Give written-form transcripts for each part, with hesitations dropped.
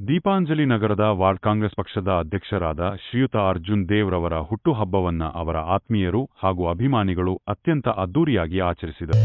ದೀಪಾಂಜಲಿ ನಗರದ ವಾರ್ಡ್ ಕಾಂಗ್ರೆಸ್ ಪಕ್ಷದ ಅಧ್ಯಕ್ಷರಾದ ಶ್ರೀಯುತ ಅರ್ಜುನ್ ದೇವ್ ರವರ ಹುಟ್ಟುಹಬ್ಬವನ್ನ ಅವರ ಆತ್ಮೀಯರು ಹಾಗೂ ಅಭಿಮಾನಿಗಳು ಅತ್ಯಂತ ಅದ್ದೂರಿಯಾಗಿ ಆಚರಿಸಿದರು.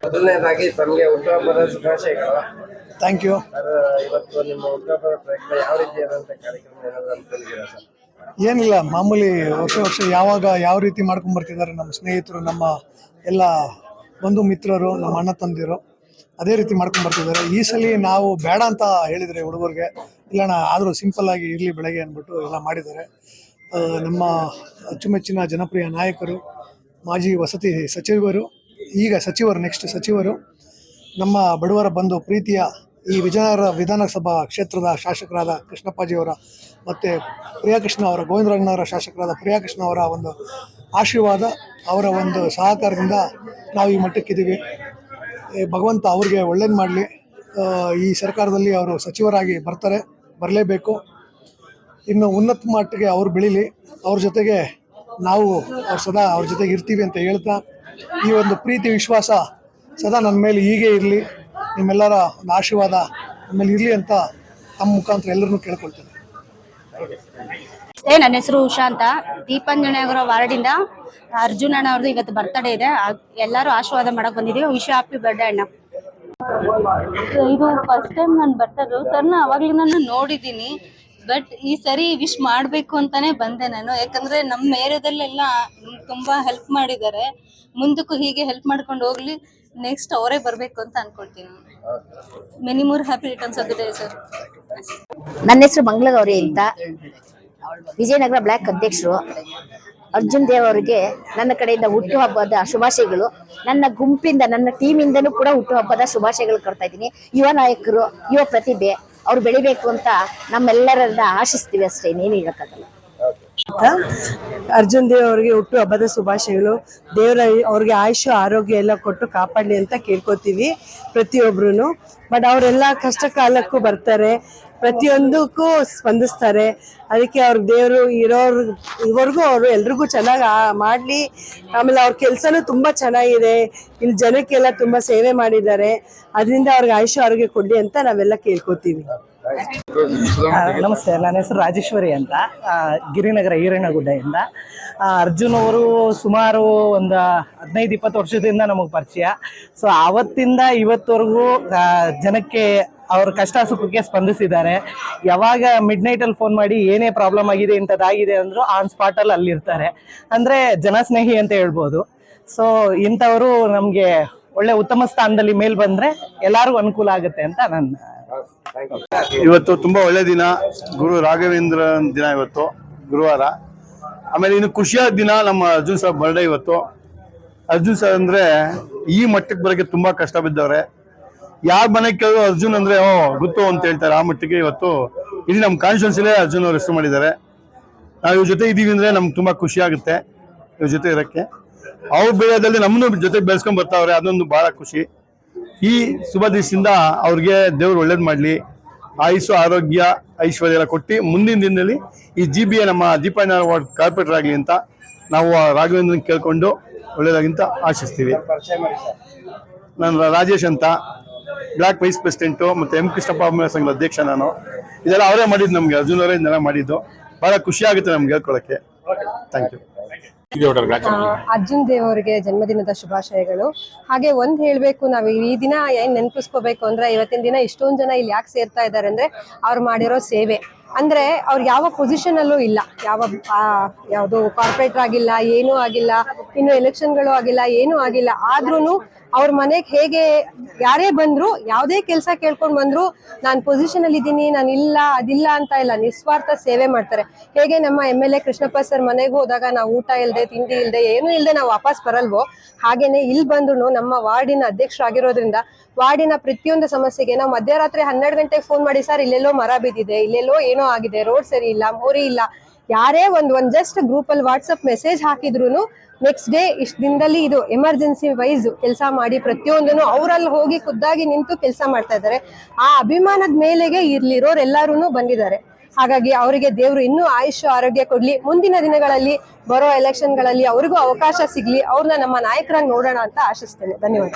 ಮೊದಲನೇದಾಗಿ ತಮಗೆ ಹುಟ್ಟುಹಬ್ಬದ ಶುಭಾಶಯಗಳು. Thank you. ಇವತ್ತು ನಿಮ್ಮ ಹುಟ್ಟುಹಬ್ಬದ ಪ್ರಯುಕ್ತ ಯಾವ ರೀತಿಯಾದಂಥ ಕಾರ್ಯಕ್ರಮ ಏನಾದರೂ ಅನ್ಕೊಂಡಿದ್ದೀರಾ ಸರ್? ಏನಿಲ್ಲ, ಮಾಮೂಲಿ ವರ್ಷ ಯಾವಾಗ ಯಾವ ರೀತಿ ಮಾಡ್ಕೊಂಡು ಬರ್ತಿದ್ದಾರೆ ನಮ್ಮ ಸ್ನೇಹಿತರು, ನಮ್ಮ ಎಲ್ಲ ಬಂಧು ಮಿತ್ರರು, ನಮ್ಮ ಅಣ್ಣ ತಂದಿರು ಅದೇ ರೀತಿ ಮಾಡ್ಕೊಂಡು ಬರ್ತಿದ್ದಾರೆ. ಈ ಸಲ ನಾವು ಬೇಡ ಅಂತ ಹೇಳಿದರೆ ಹುಡುಗರಿಗೆ, ಇಲ್ಲಣ್ಣ ಆದರೂ ಸಿಂಪಲ್ ಆಗಿ ಇರಲಿ ಬೆಳಗ್ಗೆ ಅಂದ್ಬಿಟ್ಟು ಎಲ್ಲ ಮಾಡಿದ್ದಾರೆ. ನಮ್ಮ ಅಚ್ಚುಮೆಚ್ಚಿನ ಜನಪ್ರಿಯ ನಾಯಕರು, ಮಾಜಿ ವಸತಿ ಸಚಿವರು, ಈಗ ನೆಕ್ಸ್ಟ್ ಸಚಿವರು, ನಮ್ಮ ಬಡವರ ಬಂಧು ಪ್ರೀತಿಯ ಈ ವಿಜಯನಗರ ವಿಧಾನಸಭಾ ಕ್ಷೇತ್ರದ ಶಾಸಕರಾದ ಕೃಷ್ಣಪ್ಪಾಜಿಯವರ ಮತ್ತು ಪ್ರಿಯಾಕೃಷ್ಣ ಅವರ, ಗೋವಿಂದರಾಜನಗರ ಶಾಸಕರಾದ ಪ್ರಿಯಾಕೃಷ್ಣ ಅವರ ಒಂದು ಆಶೀರ್ವಾದ, ಅವರ ಒಂದು ಸಹಕಾರದಿಂದ ನಾವು ಈ ಮಟ್ಟಕ್ಕಿದ್ದೀವಿ. ಭಗವಂತ ಅವ್ರಿಗೆ ಒಳ್ಳೇದು ಮಾಡಲಿ. ಈ ಸರ್ಕಾರದಲ್ಲಿ ಅವರು ಸಚಿವರಾಗಿ ಬರಲೇಬೇಕು. ಇನ್ನು ಉನ್ನತ ಮಟ್ಟಿಗೆ ಅವರು ಬೆಳೀಲಿ. ಅವ್ರ ಜೊತೆಗೆ ನಾವು ಸದಾ ಅವ್ರ ಜೊತೆಗೆ ಇರ್ತೀವಿ ಅಂತ ಹೇಳ್ತಾ, ಈ ಒಂದು ಪ್ರೀತಿ ವಿಶ್ವಾಸ ಸದಾ ನನ್ನ ಮೇಲೆ ಹೀಗೆ ಇರಲಿ, ನಿಮ್ಮೆಲ್ಲರ ಒಂದು ಆಶೀರ್ವಾದ ನಮ್ಮ ಮೇಲೆ ಇರಲಿ ಅಂತ ತಮ್ಮ ಮುಖಾಂತರ ಎಲ್ಲರನ್ನೂ ಕೇಳ್ಕೊಳ್ತೇನೆ. ನನ್ನ ಹೆಸರು ಉಷಾ ಅಂತ, ದೀಪಂಜನಗರ ವಾರ್ಡಿಂದ. ಅರ್ಜುನ್ ಅಣ್ಣ ಅವ್ರದ್ದು ಇವತ್ತು ಬರ್ತಡೇ ಇದೆ, ಎಲ್ಲರೂ ಆಶೀರ್ವಾದ ಮಾಡಕ್ ಬಂದಿದ್ದೀವಿ. ವಿಶ್ ಹ್ಯಾಪಿ ಬರ್ಡೇ ಅಣ್ಣ. ಇದು ಫಸ್ಟ್ ಟೈಮ್ ನಾನು ಬರ್ತಾಯಿದ್ರು ಸರ್ನ, ಅವಾಗಲೂ ನಾನು ನೋಡಿದ್ದೀನಿ. ಬಟ್ ಈ ಸರಿ ವಿಶ್ ಮಾಡಬೇಕು ಅಂತಾನೆ ಬಂದೆ ನಾನು. ಯಾಕಂದ್ರೆ ನಮ್ಮ ಏರಿಯಾದಲ್ಲೆಲ್ಲ ತುಂಬಾ ಹೆಲ್ಪ್ ಮಾಡಿದ್ದಾರೆ. ಮುಂದಕ್ಕೂ ಹೀಗೆ ಹೆಲ್ಪ್ ಮಾಡ್ಕೊಂಡು ಹೋಗ್ಲಿ. ನೆಕ್ಸ್ಟ್ ಅವರೇ ಬರಬೇಕು ಅಂತ ಅನ್ಕೊಳ್ತೀನಿ. Many more happy returns of the day sir. ನನ್ನ ಹೆಸರು ಮಂಗಳಗೌರಿ ಅಂತ, ವಿಜಯನಗರ ಬ್ಲಾಕ್ ಅಧ್ಯಕ್ಷರು. ಅರ್ಜುನ್ ದೇವ್ ಅವರಿಗೆ ನನ್ನ ಕಡೆಯಿಂದ ಹುಟ್ಟುಹಬ್ಬದ ಶುಭಾಶಯಗಳು. ನನ್ನ ಗುಂಪಿಂದ, ನನ್ನ ಟೀಮಿಂದನೂ ಕೂಡ ಹುಟ್ಟುಹಬ್ಬದ ಶುಭಾಶಯಗಳು ಕೊಡ್ತಾ ಇದ್ದೀನಿ. ಯುವ ನಾಯಕರು, ಯುವ ಪ್ರತಿಭೆ ಅವ್ರು ಬೆಳಿಬೇಕು ಅಂತ ನಮ್ಮೆಲ್ಲರನ್ನ ಆಶಿಸ್ತೀವಿ ಅಷ್ಟೇ, ಇನ್ನೇನು ಹೇಳಕ್ಕಾಗಲ್ಲ. ಅರ್ಜುನ್ ದೇವ್ ಅವರಿಗೆ ಹುಟ್ಟು ಹಬ್ಬದ ಶುಭಾಶಯಗಳು. ದೇವರ ಅವ್ರಿಗೆ ಆಯುಷ್ಯ ಆರೋಗ್ಯ ಎಲ್ಲ ಕೊಟ್ಟು ಕಾಪಾಡಲಿ ಅಂತ ಕೇಳ್ಕೊತೀವಿ ಪ್ರತಿಯೊಬ್ರು. ಬಟ್ ಅವರೆಲ್ಲ ಕಷ್ಟ ಕಾಲಕ್ಕೂ ಬರ್ತಾರೆ, ಪ್ರತಿಯೊಂದಕ್ಕೂ ಸ್ಪಂದಿಸ್ತಾರೆ. ಅದಕ್ಕೆ ಅವ್ರ ದೇವರು ಇವರೆಗೂ ಅವರು ಎಲ್ರಿಗೂ ಚೆನ್ನಾಗಿ ಮಾಡಲಿ. ಆಮೇಲೆ ಅವ್ರ ಕೆಲಸನೂ ತುಂಬ ಚೆನ್ನಾಗಿದೆ. ಇಲ್ಲಿ ಜನಕ್ಕೆಲ್ಲ ತುಂಬ ಸೇವೆ ಮಾಡಿದ್ದಾರೆ. ಅದರಿಂದ ಅವ್ರಿಗೆ ಆಯುಷ್ಯ ಆರೋಗ್ಯ ಕೊಡಲಿ ಅಂತ ನಾವೆಲ್ಲ ಕೇಳ್ಕೊತೀವಿ. ನಮಸ್ತೆ, ನನ್ನ ಹೆಸರು ರಾಜೇಶ್ವರಿ ಅಂತ, ಗಿರಿನಗರ ಈರಣ್ಣಗುಡ್ಡೆಯಿಂದ. ಅರ್ಜುನ್ ಅವರು ಸುಮಾರು ಒಂದು 15-20 ವರ್ಷದಿಂದ ನಮಗೆ ಪರಿಚಯ. ಸೊ ಆವತ್ತಿಂದ ಇವತ್ತವರೆಗೂ ಜನಕ್ಕೆ ಅವ್ರ ಕಷ್ಟ ಸುಖಕ್ಕೆ ಸ್ಪಂದಿಸಿದ್ದಾರೆ. ಯಾವಾಗ ಮಿಡ್ ನೈಟಲ್ಲಿ ಫೋನ್ ಮಾಡಿ ಏನೇ ಪ್ರಾಬ್ಲಮ್ ಆಗಿದೆ ಇಂಥದ್ದಾಗಿದೆ ಅಂದರೂ ಆನ್ ಸ್ಪಾಟಲ್ಲಿ ಅಲ್ಲಿರ್ತಾರೆ. ಅಂದರೆ ಜನಸ್ನೇಹಿ ಅಂತ ಹೇಳ್ಬೋದು. ಸೊ ಇಂಥವರು ನಮಗೆ ಒಳ್ಳೆ ಉತ್ತಮ ಸ್ಥಾನದಲ್ಲಿ ಮೇಲ್ ಬಂದರೆ ಎಲ್ಲರಿಗೂ ಅನುಕೂಲ ಆಗುತ್ತೆ ಅಂತ ನನ್ನ. ಇವತ್ತು ತುಂಬಾ ಒಳ್ಳೆ ದಿನ, ಗುರು ರಾಘವೇಂದ್ರ ದಿನ, ಇವತ್ತು ಗುರುವಾರ. ಆಮೇಲೆ ಇನ್ನು ಖುಷಿಯಾದ ದಿನ ನಮ್ಮ ಅರ್ಜುನ್ ಸರ್ ಬರ್ಡೇ ಇವತ್ತು. ಅರ್ಜುನ್ ಸರ್ ಅಂದ್ರೆ ಈ ಮಟ್ಟಕ್ಕೆ ಬರೋಕ್ಕೆ ತುಂಬಾ ಕಷ್ಟ ಬಿದ್ದವ್ರೆ. ಯಾರ ಮನೆಗೆ ಕೇಳಿದ್ರು ಅರ್ಜುನ್ ಅಂದ್ರೆ ಗೊತ್ತು ಅಂತ ಹೇಳ್ತಾರೆ. ಆ ಮಟ್ಟಿಗೆ ಇವತ್ತು ಇಡೀ ನಮ್ಮ ಕಾನ್ಸ್ಟಿಟ್ಯೂನ್ಸಿಲೇ ಅರ್ಜುನ್ ಅವ್ರ ಹೆಸರು ಮಾಡಿದ್ದಾರೆ. ನಾವು ಇವ್ರ ಜೊತೆ ಇದೀವಿ ಅಂದ್ರೆ ನಮ್ಗೆ ತುಂಬಾ ಖುಷಿ ಆಗುತ್ತೆ ಇವ್ರ ಜೊತೆ ಇರೋಕ್ಕೆ. ಅವ್ರ ಬೇರೆದಲ್ಲಿ ನಮ್ಮನ್ನು ಜೊತೆ ಬೆಳೆಸ್ಕೊಂಡ್ ಬರ್ತಾವ್ರೆ, ಅದೊಂದು ಬಹಳ ಖುಷಿ. ಈ ಶುಭ ದಿವಸದಿಂದ ಅವ್ರಿಗೆ ದೇವ್ರು ಒಳ್ಳೇದು ಮಾಡಲಿ, ಆಯುಸ್ಸು ಆರೋಗ್ಯ ಐಶ್ವರ್ಯ ಎಲ್ಲ ಕೊಟ್ಟು ಮುಂದಿನ ದಿನದಲ್ಲಿ ಈ GBA ನಮ್ಮ ದೀಪಂಜನಗರ ವಾರ್ಡ್ ಕಾರ್ಪೊರೇಟರ್ ಆಗಲಿ ಅಂತ ನಾವು ರಾಘವೇಂದ್ರನ್ ಕೇಳ್ಕೊಂಡು ಒಳ್ಳೇದಾಗಿಂತ ಆಶಿಸ್ತೀವಿ. ನಾನು ರಾಜೇಶ್ ಅಂತ, ಬ್ಲಾಕ್ ವೈಸ್ ಪ್ರೆಸಿಡೆಂಟು, ಮತ್ತು M ಕೃಷ್ಣಪ್ಪ ಸಂಘದ ಅಧ್ಯಕ್ಷ ನಾನು. ಇದೆಲ್ಲ ಅವರೇ ಮಾಡಿದ್ದು, ನಮಗೆ ಅರ್ಜುನ್ ಅವರೇ ಇದೆಲ್ಲ ಮಾಡಿದ್ದು. ಬಹಳ ಖುಷಿ ಆಗುತ್ತೆ ನಮ್ಗೆ ಹೇಳ್ಕೊಳಕ್ಕೆ. Thank you. ಅರ್ಜುನ್ ದೇವ್ ಅವರಿಗೆ ಜನ್ಮದಿನದ ಶುಭಾಶಯಗಳು. ಹಾಗೆ ಒಂದ್ ಹೇಳ್ಬೇಕು, ನಾವು ಈ ದಿನ ಏನ್ ನೆನಪಿಸ್ಕೋಬೇಕು ಅಂದ್ರೆ, ಇವತ್ತಿನ ದಿನ ಇಷ್ಟೊಂದ್ ಜನ ಇಲ್ಲಿ ಯಾಕೆ ಸೇರ್ತಾ ಇದ್ದಾರೆ ಅಂದ್ರೆ, ಅವ್ರು ಮಾಡಿರೋ ಸೇವೆ. ಅಂದ್ರೆ ಅವ್ರು ಯಾವ ಪೊಸಿಷನ್ ಅಲ್ಲೂ ಇಲ್ಲ, ಯಾವ್ದು ಕಾರ್ಪೊರೇಟರ್ ಆಗಿಲ್ಲ, ಏನೂ ಆಗಿಲ್ಲ, ಇನ್ನು ಎಲೆಕ್ಷನ್ಗಳು ಆಗಿಲ್ಲ, ಏನೂ ಆಗಿಲ್ಲ. ಆದ್ರೂನು ಅವ್ರ ಮನೆಗೆ ಹೇಗೆ ಯಾರೇ ಬಂದ್ರು, ಯಾವುದೇ ಕೆಲಸ ಕೇಳ್ಕೊಂಡ್ ಬಂದ್ರು, ನಾನು ಪೊಸಿಷನ್ ಅಲ್ಲಿ ಇದ್ದೀನಿ, ನಾನು ಇಲ್ಲ ಅದಿಲ್ಲ ಅಂತ ಇಲ್ಲ, ನಿಸ್ವಾರ್ಥ ಸೇವೆ ಮಾಡ್ತಾರೆ. ಹೇಗೆ ನಮ್ಮ MLA ಕೃಷ್ಣಪ್ಪ ಸರ್ ಮನೆಗೆ ಹೋದಾಗ ನಾವು ಊಟ ಇಲ್ಲದೆ, ತಿಂಡಿ ಇಲ್ಲದೆ, ಏನೂ ಇಲ್ಲದೆ ನಾವು ವಾಪಸ್ ಬರಲ್ವೋ, ಹಾಗೇನೆ ಇಲ್ಲಿ ಬಂದ್ರು ನಮ್ಮ ವಾರ್ಡಿನ ಅಧ್ಯಕ್ಷರಾಗಿರೋದ್ರಿಂದ ವಾರ್ಡಿನ ಪ್ರತಿಯೊಂದು ಸಮಸ್ಯೆಗೆ ನಾವು ಮಧ್ಯರಾತ್ರಿ 12 ಗಂಟೆಗೆ ಫೋನ್ ಮಾಡಿ, ಸರ್ ಇಲ್ಲೆಲ್ಲೋ ಮರ ಬಿದ್ದಿದೆ, ಇಲ್ಲೆಲ್ಲೋ ಏನೋ ಆಗಿದೆ, ರೋಡ್ ಸರಿ ಇಲ್ಲ, ಮೋರಿ ಇಲ್ಲ, ಯಾರೇ ಒಂದ್ ಜಸ್ಟ್ ಗ್ರೂಪ್ ಅಲ್ಲಿ ವಾಟ್ಸಪ್ ಮೆಸೇಜ್ ಹಾಕಿದ್ರು ನೆಕ್ಸ್ಟ್ ಡೇ ಇಷ್ಟ ದಿನದಲ್ಲಿ ಇದು ಎಮರ್ಜೆನ್ಸಿ ವೈಸ್ ಕೆಲಸ ಮಾಡಿ ಪ್ರತಿಯೊಂದನ್ನು ಅವರಲ್ಲಿ ಹೋಗಿ ಖುದ್ದಾಗಿ ನಿಂತು ಕೆಲಸ ಮಾಡ್ತಾ ಇದ್ದಾರೆ. ಆ ಅಭಿಮಾನದ ಮೇಲೆಗೆ ಇಲ್ಲಿರೋರು ಎಲ್ಲರೂ ಬಂದಿದ್ದಾರೆ. ಹಾಗಾಗಿ ಅವರಿಗೆ ದೇವರು ಇನ್ನೂ ಆಯುಷ್ಯ ಆರೋಗ್ಯ ಕೊಡ್ಲಿ. ಮುಂದಿನ ದಿನಗಳಲ್ಲಿ ಬರೋ ಎಲೆಕ್ಷನ್ಗಳಲ್ಲಿ ಅವ್ರಿಗೂ ಅವಕಾಶ ಸಿಗ್ಲಿ, ಅವ್ರನ್ನ ನಮ್ಮ ನಾಯಕರಾಗಿ ನೋಡೋಣ ಅಂತ ಆಶಿಸ್ತೇನೆ. ಧನ್ಯವಾದ.